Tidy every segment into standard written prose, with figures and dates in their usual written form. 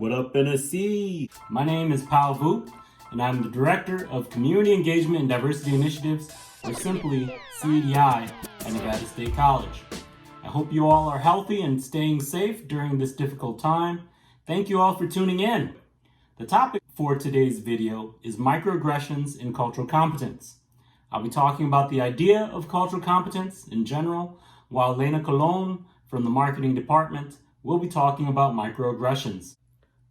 What up, NSC? My name is Pao Vu, and I'm the Director of Community Engagement and Diversity Initiatives, or simply CEDI, at Nevada State College. I hope you all are healthy and staying safe during this difficult time. Thank you all for tuning in. The topic for today's video is microaggressions in cultural competence. I'll be talking about the idea of cultural competence in general, while Lena Colon from the marketing department will be talking about microaggressions.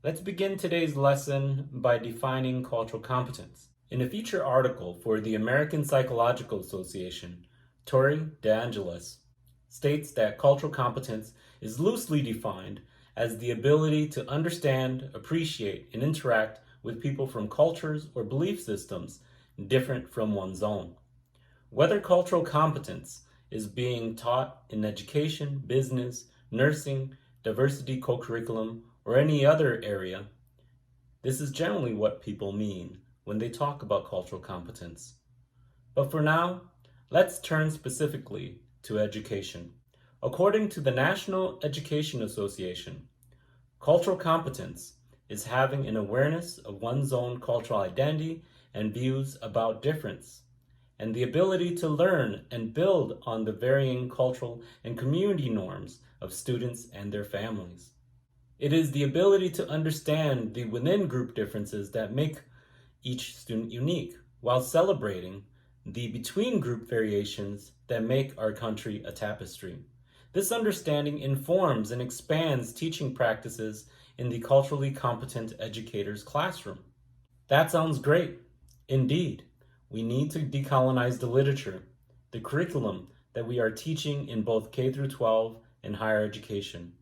Let's begin today's lesson by defining cultural competence. In a feature article for the American Psychological Association, Tori DeAngelis states that cultural competence is loosely defined as the ability to understand, appreciate, and interact with people from cultures or belief systems different from one's own. Whether cultural competence is being taught in education, business, nursing, diversity co-curriculum, or any other area, this is generally what people mean when they talk about cultural competence. But for now, let's turn specifically to education. According to the National Education Association, cultural competence is having an awareness of one's own cultural identity and views about difference, and the ability to learn and build on the varying cultural and community norms of students and their families. It is the ability to understand the within-group differences that make each student unique, while celebrating the between-group variations that make our country a tapestry. This understanding informs and expands teaching practices in the culturally competent educator's classroom. That sounds great. Indeed, we need to decolonize the literature, the curriculum that we are teaching in both K through 12 and higher education.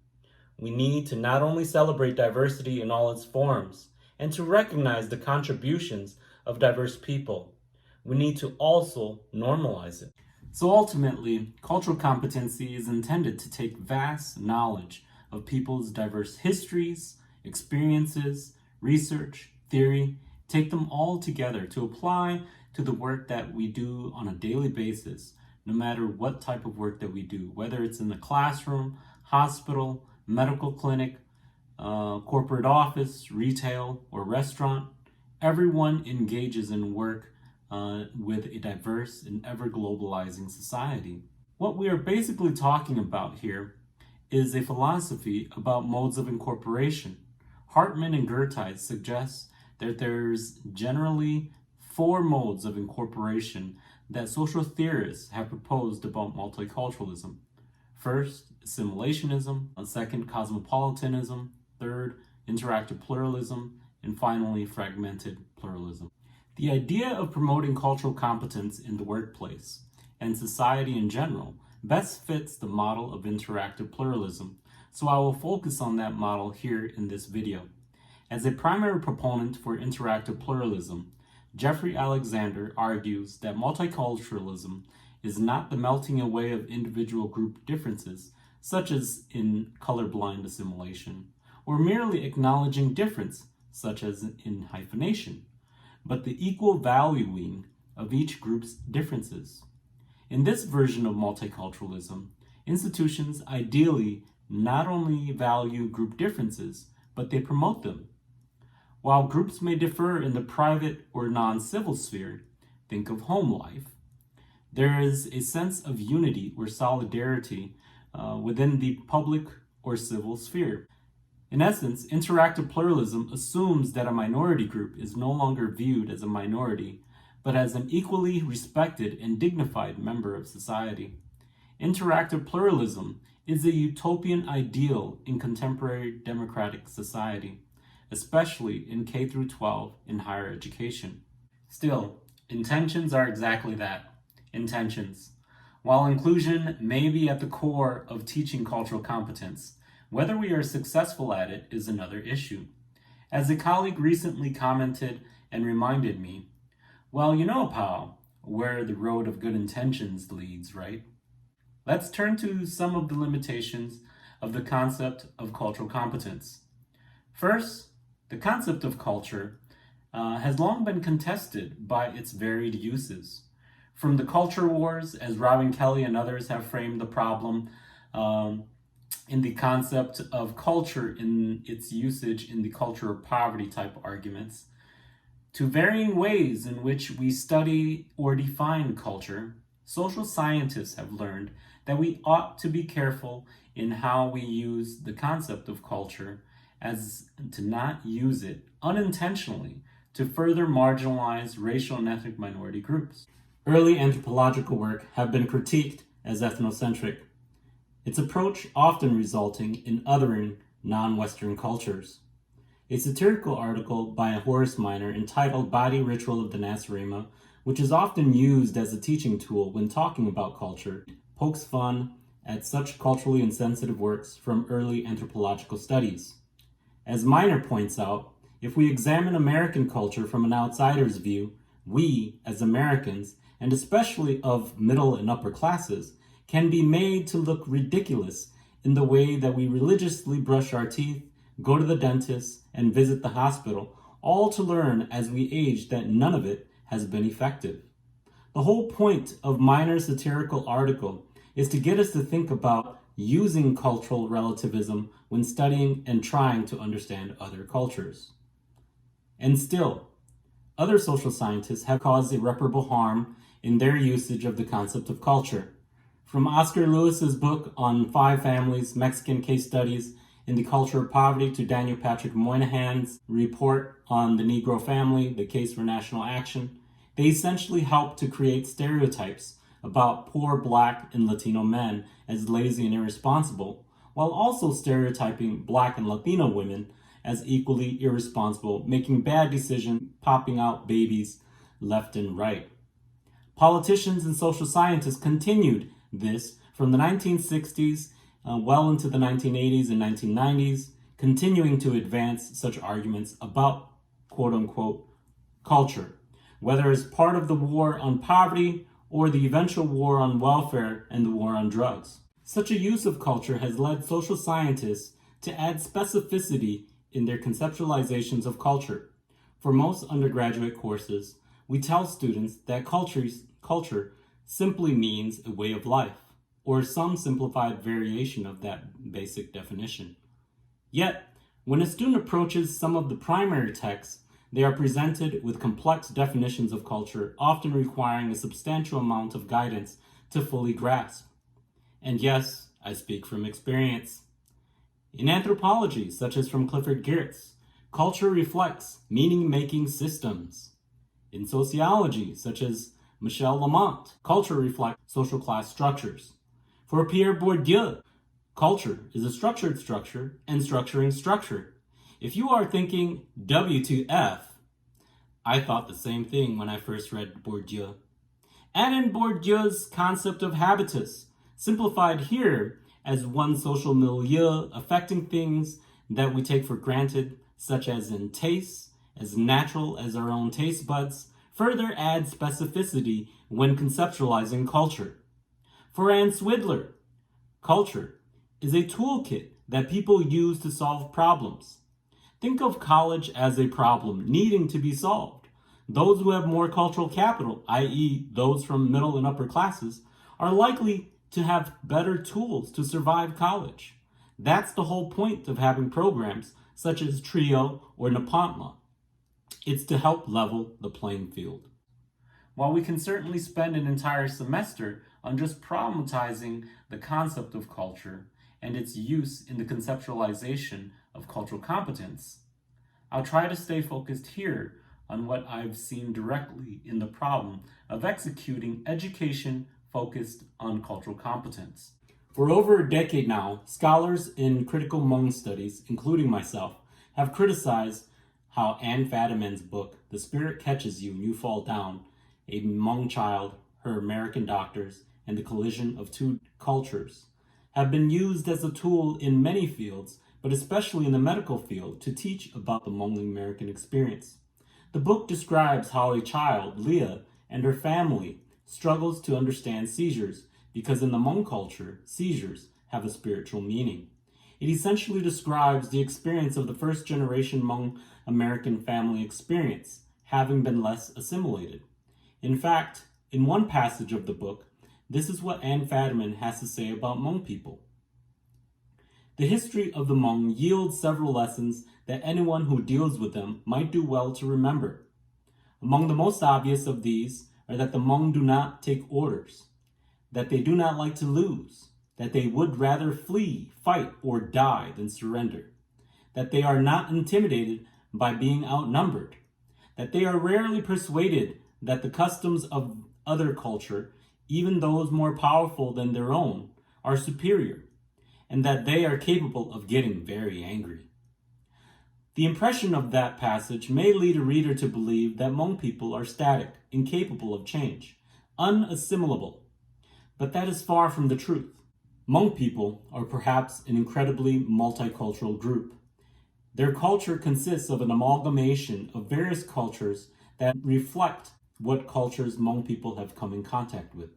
We need to not only celebrate diversity in all its forms and to recognize the contributions of diverse people, we need to also normalize it. So ultimately, cultural competency is intended to take vast knowledge of people's diverse histories, experiences, research, theory, take them all together to apply to the work that we do on a daily basis, no matter what type of work that we do, whether it's in the classroom, hospital, medical clinic, corporate office, retail, or restaurant. Everyone engages in work with a diverse and ever-globalizing society. What we are basically talking about here is a philosophy about modes of incorporation. Hartman and Gertide suggest that there's generally 4 modes of incorporation that social theorists have proposed about multiculturalism. First, assimilationism. Second, cosmopolitanism. Third, interactive pluralism. And finally, fragmented pluralism. The idea of promoting cultural competence in the workplace and society in general best fits the model of interactive pluralism, so I will focus on that model here in this video. As a primary proponent for interactive pluralism, Jeffrey Alexander argues that multiculturalism is not the melting away of individual group differences, such as in colorblind assimilation, or merely acknowledging difference, such as in hyphenation, but the equal valuing of each group's differences. In this version of multiculturalism, institutions ideally not only value group differences, but they promote them. While groups may differ in the private or non-civil sphere, think of home life, there is a sense of unity or solidarity within the public or civil sphere. In essence, interactive pluralism assumes that a minority group is no longer viewed as a minority, but as an equally respected and dignified member of society. Interactive pluralism is a utopian ideal in contemporary democratic society, especially in K through 12 in higher education. Still, intentions are exactly that, intentions. While inclusion may be at the core of teaching cultural competence, whether we are successful at it is another issue. As a colleague recently commented and reminded me, well, you know, pal, where the road of good intentions leads, right? Let's turn to some of the limitations of the concept of cultural competence. First, the concept of culture has long been contested by its varied uses. From the culture wars, as Robin Kelly and others have framed the problem, in the concept of culture in its usage in the culture of poverty type arguments, to varying ways in which we study or define culture, social scientists have learned that we ought to be careful in how we use the concept of culture, as to not use it unintentionally to further marginalize racial and ethnic minority groups. Early anthropological work have been critiqued as ethnocentric, its approach often resulting in othering non-Western cultures. A satirical article by Horace Minor entitled Body Ritual of the Nasarima, which is often used as a teaching tool when talking about culture, pokes fun at such culturally insensitive works from early anthropological studies. As Minor points out, if we examine American culture from an outsider's view, we, as Americans, and especially of middle and upper classes, can be made to look ridiculous in the way that we religiously brush our teeth, go to the dentist, and visit the hospital, all to learn as we age that none of it has been effective. The whole point of Minor's satirical article is to get us to think about using cultural relativism when studying and trying to understand other cultures. And still, other social scientists have caused irreparable harm in their usage of the concept of culture. From Oscar Lewis's book on 5 families, Mexican case studies in the culture of poverty, to Daniel Patrick Moynihan's report on the Negro family, the case for national action, they essentially help to create stereotypes about poor Black and Latino men as lazy and irresponsible, while also stereotyping Black and Latino women as equally irresponsible, making bad decisions, popping out babies left and right. Politicians and social scientists continued this from the 1960s well into the 1980s and 1990s, continuing to advance such arguments about quote-unquote culture, whether as part of the war on poverty or the eventual war on welfare and the war on drugs. Such a use of culture has led social scientists to add specificity in their conceptualizations of culture. For most undergraduate courses, we tell students that culture simply means a way of life, or some simplified variation of that basic definition. Yet, when a student approaches some of the primary texts, they are presented with complex definitions of culture, often requiring a substantial amount of guidance to fully grasp. And yes, I speak from experience. In anthropology, such as from Clifford Geertz, culture reflects meaning-making systems. In sociology, such as Michel Lamont, culture reflects social class structures. For Pierre Bourdieu, culture is a structured structure and structuring structure. If you are thinking W2F, I thought the same thing when I first read Bourdieu. And in Bourdieu's concept of habitus, simplified here as one social milieu affecting things that we take for granted, such as in tastes, as natural as our own taste buds, further adds specificity when conceptualizing culture. For Anne Swidler, culture is a toolkit that people use to solve problems. Think of college as a problem needing to be solved. Those who have more cultural capital, i.e. those from middle and upper classes, are likely to have better tools to survive college. That's the whole point of having programs such as TRIO or Nepantla. It's to help level the playing field. While we can certainly spend an entire semester on just problematizing the concept of culture and its use in the conceptualization of cultural competence, I'll try to stay focused here on what I've seen directly in the problem of executing education focused on cultural competence. For over a decade now, scholars in critical Hmong studies, including myself, have criticized how Anne Fadiman's book, The Spirit Catches You and You Fall Down, a Hmong child, her American doctors, and the collision of two cultures, have been used as a tool in many fields, but especially in the medical field, to teach about the Hmong American experience. The book describes how a child, Leah, and her family struggles to understand seizures because in the Hmong culture, seizures have a spiritual meaning. It essentially describes the experience of the first generation Hmong American family experience, having been less assimilated. In fact, in one passage of the book, this is what Anne Fadiman has to say about Hmong people. The history of the Hmong yields several lessons that anyone who deals with them might do well to remember. Among the most obvious of these are that the Hmong do not take orders, that they do not like to lose, that they would rather flee, fight, or die than surrender, that they are not intimidated by being outnumbered, that they are rarely persuaded that the customs of other culture, even those more powerful than their own, are superior, and that they are capable of getting very angry. The impression of that passage may lead a reader to believe that Hmong people are static, incapable of change, unassimilable, but that is far from the truth. Hmong people are perhaps an incredibly multicultural group. Their culture consists of an amalgamation of various cultures that reflect what cultures Hmong people have come in contact with.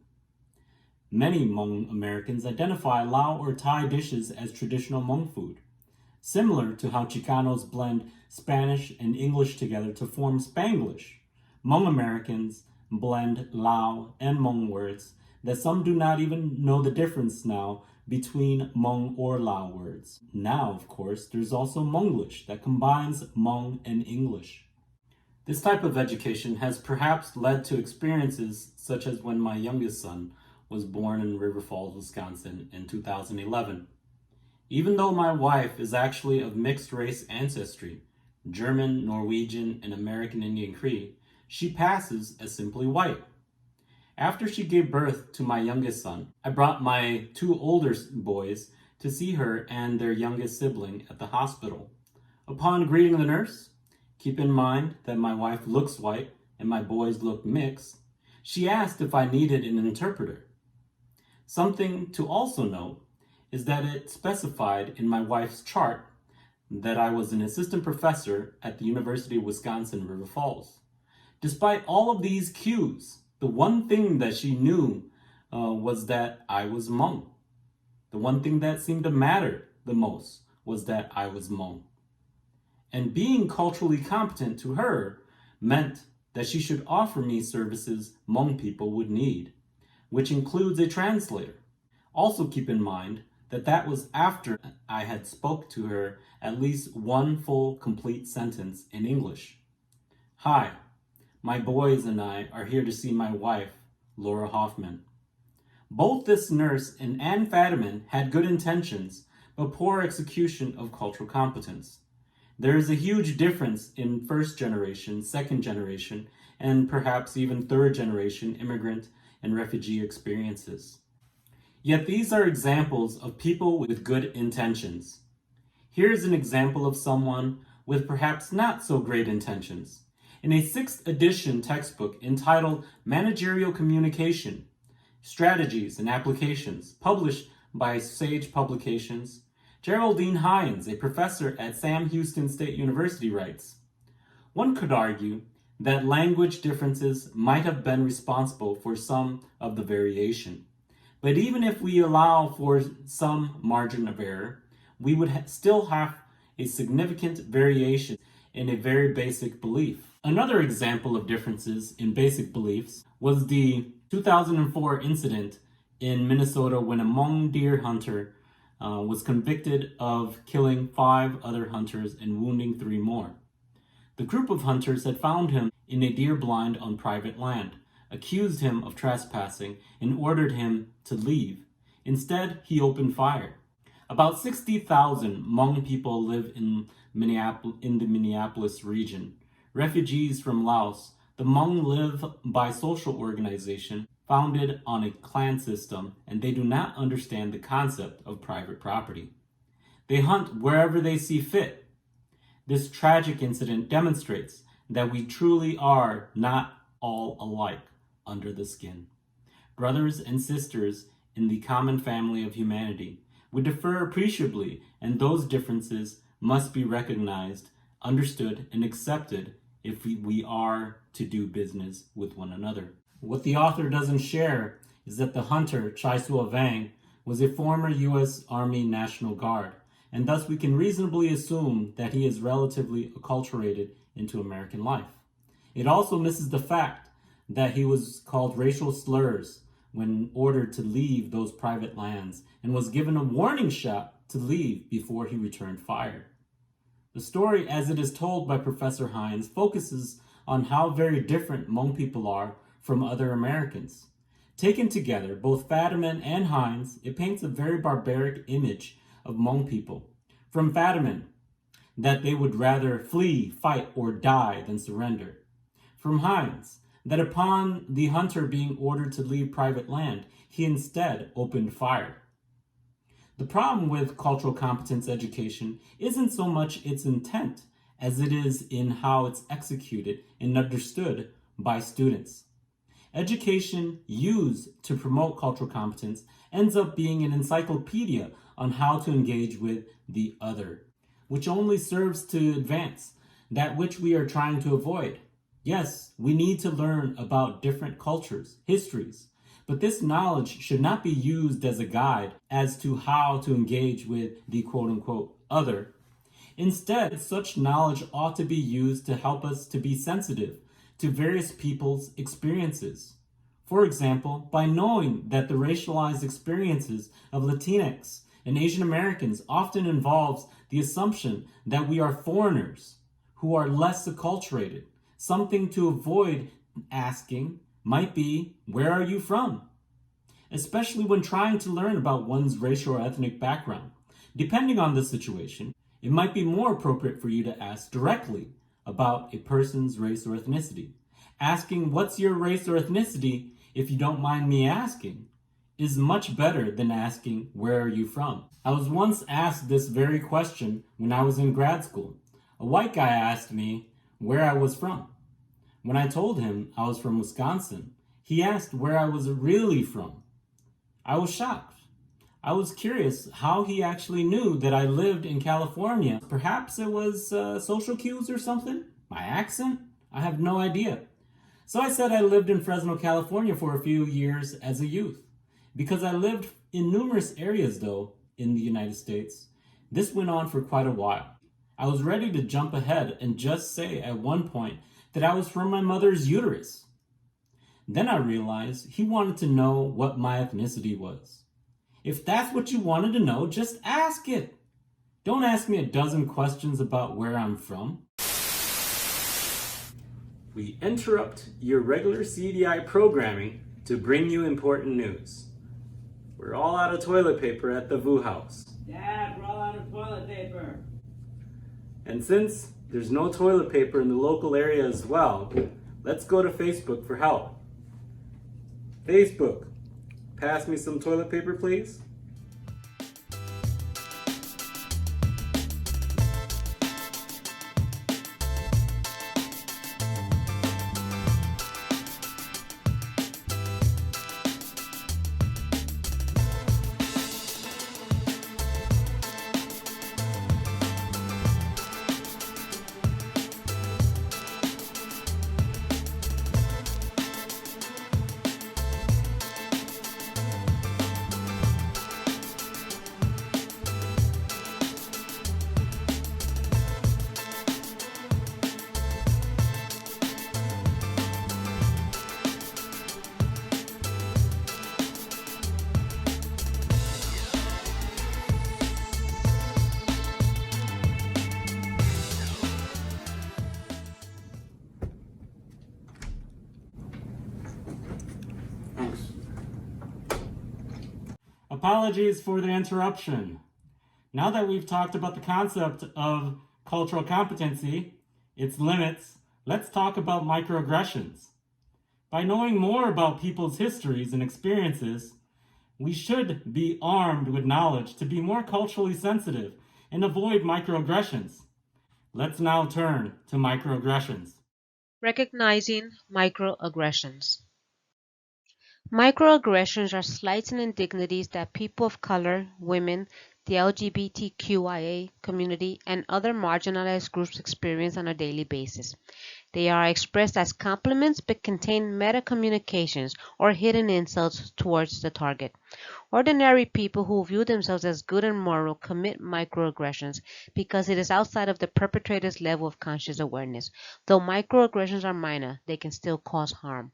Many Hmong Americans identify Lao or Thai dishes as traditional Hmong food, similar to how Chicanos blend Spanish and English together to form Spanglish. Hmong Americans blend Lao and Hmong words that some do not even know the difference now between Hmong or Lao words. Now, of course, there's also Hmonglish that combines Hmong and English. This type of education has perhaps led to experiences such as when my youngest son was born in River Falls, Wisconsin in 2011. Even though my wife is actually of mixed race ancestry, German, Norwegian, and American Indian Cree, she passes as simply white. After she gave birth to my youngest son, I brought my two older boys to see her and their youngest sibling at the hospital. Upon greeting the nurse, keep in mind that my wife looks white and my boys look mixed, she asked if I needed an interpreter. Something to also note is that it specified in my wife's chart that I was an assistant professor at the University of Wisconsin, River Falls. Despite all of these cues, the one thing that she knew was that I was Hmong. The one thing that seemed to matter the most was that I was Hmong. And being culturally competent to her meant that she should offer me services Hmong people would need, which includes a translator. Also keep in mind that that was after I had spoke to her at least one full complete sentence in English. Hi, my boys and I are here to see my wife, Laura Hoffman. Both this nurse and Ann Fadiman had good intentions, but poor execution of cultural competence. There is a huge difference in first generation, second generation, and perhaps even third generation immigrant and refugee experiences. Yet these are examples of people with good intentions. Here's an example of someone with perhaps not so great intentions. In a 6th edition textbook entitled Managerial Communication, Strategies and Applications, published by Sage Publications, Geraldine Hines, a professor at Sam Houston State University, writes, "One could argue that language differences might have been responsible for some of the variation. But even if we allow for some margin of error, we would still have a significant variation in a very basic belief." Another example of differences in basic beliefs was the 2004 incident in Minnesota when a Hmong deer hunter was convicted of killing 5 other hunters and wounding 3 more. The group of hunters had found him in a deer blind on private land, accused him of trespassing, and ordered him to leave. Instead, he opened fire. About 60,000 Hmong people live in the Minneapolis region. Refugees from Laos, the Hmong live by social organization founded on a clan system, and they do not understand the concept of private property. They hunt wherever they see fit. This tragic incident demonstrates that we truly are not all alike under the skin. Brothers and sisters in the common family of humanity, we differ appreciably, and those differences must be recognized, understood, and accepted if we are to do business with one another. What the author doesn't share is that the hunter, Chai Sua Vang, was a former U.S. Army National Guard, and thus we can reasonably assume that he is relatively acculturated into American life. It also misses the fact that he was called racial slurs when ordered to leave those private lands and was given a warning shot to leave before he returned fire. The story, as it is told by Professor Hines, focuses on how very different Hmong people are from other Americans. Taken together, both Fadiman and Hines, it paints a very barbaric image of Hmong people. From Fadiman, that they would rather flee, fight, or die than surrender. From Hines, that upon the hunter being ordered to leave private land, he instead opened fire. The problem with cultural competence education isn't so much its intent as it is in how it's executed and understood by students. Education used to promote cultural competence ends up being an encyclopedia on how to engage with the other, which only serves to advance that which we are trying to avoid. Yes, we need to learn about different cultures, histories, but this knowledge should not be used as a guide as to how to engage with the quote-unquote other. Instead, such knowledge ought to be used to help us to be sensitive to various people's experiences. For example, by knowing that the racialized experiences of Latinx and Asian Americans often involves the assumption that we are foreigners who are less acculturated. Something to avoid asking might be, where are you from? Especially when trying to learn about one's racial or ethnic background. Depending on the situation, it might be more appropriate for you to ask directly about a person's race or ethnicity. Asking, what's your race or ethnicity, if you don't mind me asking, is much better than asking, where are you from? I was once asked this very question when I was in grad school. A white guy asked me where I was from. When I told him I was from Wisconsin, he asked where I was really from. I was shocked. I was curious how he actually knew that I lived in California. Perhaps it was social cues or something? My accent? I have no idea. So I said I lived in Fresno, California for a few years as a youth. Because I lived in numerous areas, though, in the United States, this went on for quite a while. I was ready to jump ahead and just say at one point that I was from my mother's uterus. Then I realized he wanted to know what my ethnicity was. If that's what you wanted to know, just ask it. Don't ask me a dozen questions about where I'm from. We interrupt your regular CDI programming to bring you important news. We're all out of toilet paper at the VU house. Dad, we're all out of toilet paper. And since there's no toilet paper in the local area as well, let's go to Facebook for help. Facebook, pass me some toilet paper, please. Apologies for the interruption. Now that we've talked about the concept of cultural competency, its limits, let's talk about microaggressions. By knowing more about people's histories and experiences, we should be armed with knowledge to be more culturally sensitive and avoid microaggressions. Let's now turn to microaggressions. Recognizing microaggressions. Microaggressions are slights and indignities that people of color, women, the LGBTQIA community, and other marginalized groups experience on a daily basis. They are expressed as compliments but contain meta-communications or hidden insults towards the target. Ordinary people who view themselves as good and moral commit microaggressions because it is outside of the perpetrator's level of conscious awareness. Though microaggressions are minor, they can still cause harm.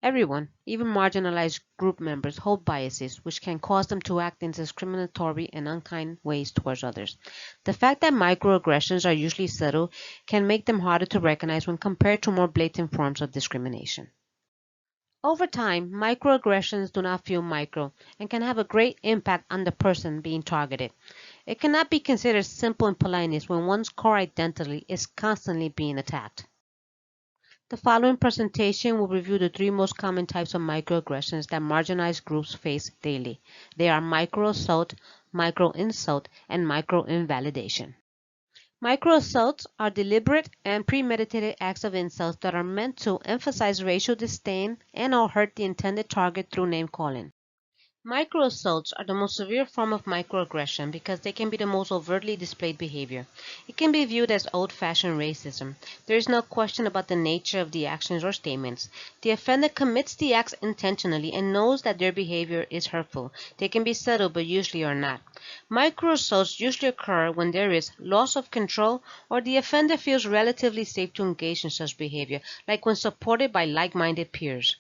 Everyone, even marginalized group members, hold biases which can cause them to act in discriminatory and unkind ways towards others. The fact that microaggressions are usually subtle can make them harder to recognize when compared to more blatant forms of discrimination. Over time, microaggressions do not feel micro and can have a great impact on the person being targeted. It cannot be considered simple politeness when one's core identity is constantly being attacked. The following presentation will review the three most common types of microaggressions that marginalized groups face daily. They are microassault, microinsult, and microinvalidation. Microassaults are deliberate and premeditated acts of insults that are meant to emphasize racial disdain and/or hurt the intended target through name-calling. Microassaults are the most severe form of microaggression because they can be the most overtly displayed behavior. It can be viewed as old-fashioned racism. There is no question about the nature of the actions or statements. The offender commits the acts intentionally and knows that their behavior is hurtful. They can be subtle but usually are not. Microassaults usually occur when there is loss of control or the offender feels relatively safe to engage in such behavior, like when supported by like-minded peers.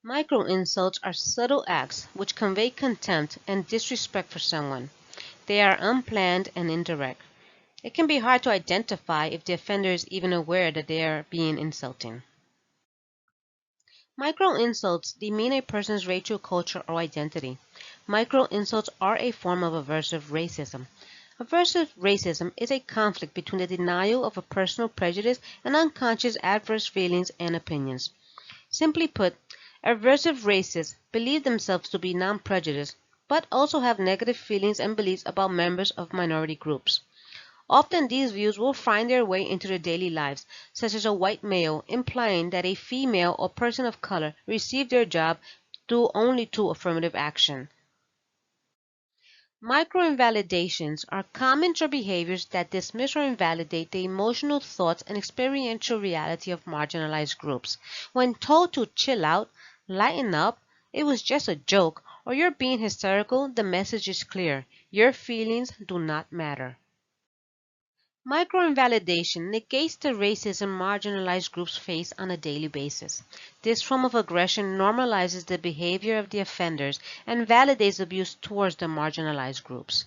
Microinsults are subtle acts which convey contempt and disrespect for someone. They are unplanned and indirect. It can be hard to identify if the offender is even aware that they are being insulting. Microinsults demean a person's racial culture or identity. Microinsults are a form of aversive racism. Aversive racism is a conflict between the denial of a personal prejudice and unconscious adverse feelings and opinions. Simply put, aversive racists believe themselves to be non-prejudiced, but also have negative feelings and beliefs about members of minority groups. Often these views will find their way into their daily lives, such as a white male implying that a female or person of color received their job due only to affirmative action. Microinvalidations are comments or behaviors that dismiss or invalidate the emotional thoughts and experiential reality of marginalized groups. When told to chill out, lighten up, it was just a joke, or you're being hysterical, the message is clear. Your feelings do not matter. Microinvalidation negates the racism marginalized groups face on a daily basis. This form of aggression normalizes the behavior of the offenders and validates abuse towards the marginalized groups.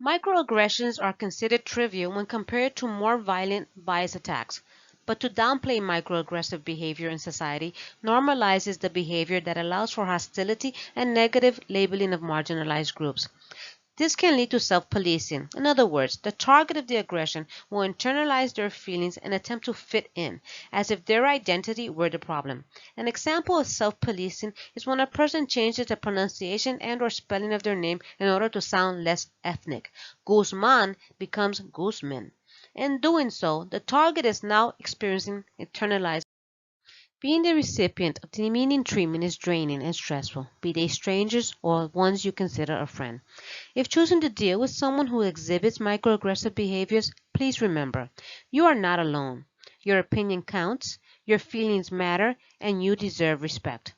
Microaggressions are considered trivial when compared to more violent bias attacks, but to downplay microaggressive behavior in society normalizes the behavior that allows for hostility and negative labeling of marginalized groups. This can lead to self-policing. In other words, the target of the aggression will internalize their feelings and attempt to fit in, as if their identity were the problem. An example of self-policing is when a person changes the pronunciation and/or spelling of their name in order to sound less ethnic. Guzman becomes Guzman. In doing so, the target is now experiencing internalized. Being the recipient of demeaning treatment is draining and stressful, be they strangers or ones you consider a friend. If choosing to deal with someone who exhibits microaggressive behaviors, please remember, you are not alone. Your opinion counts, your feelings matter, and you deserve respect.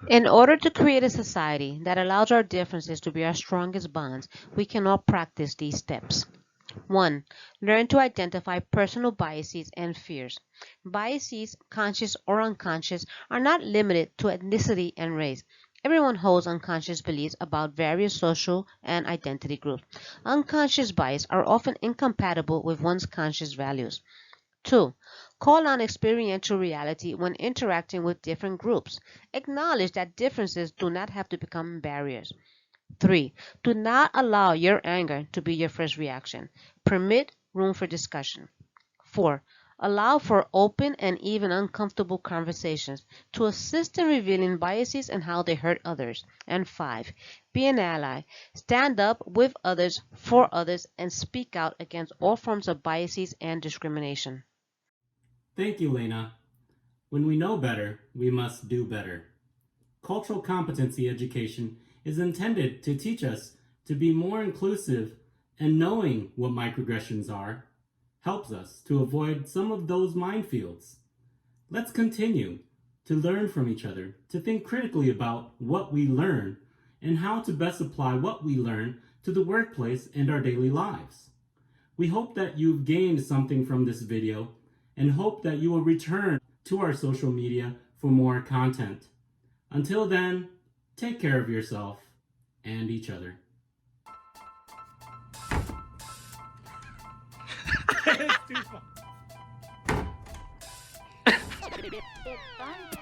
In order to create a society that allows our differences to be our strongest bonds, we can all practice these steps. 1. Learn to identify personal biases and fears. Biases, conscious or unconscious, are not limited to ethnicity and race. Everyone holds unconscious beliefs about various social and identity groups. Unconscious biases are often incompatible with one's conscious values. 2. Call on experiential reality when interacting with different groups. Acknowledge that differences do not have to become barriers. 3. Do not allow your anger to be your first reaction. Permit room for discussion. 4. Allow for open and even uncomfortable conversations to assist in revealing biases and how they hurt others. And 5. Be an ally. Stand up with others, for others, and speak out against all forms of biases and discrimination. Thank you, Lena. When we know better, we must do better. Cultural competency education is intended to teach us to be more inclusive, and knowing what microaggressions are helps us to avoid some of those minefields. Let's continue to learn from each other, to think critically about what we learn and how to best apply what we learn to the workplace and our daily lives. We hope that you've gained something from this video and hope that you will return to our social media for more content. Until then, take care of yourself and each other. It's fun.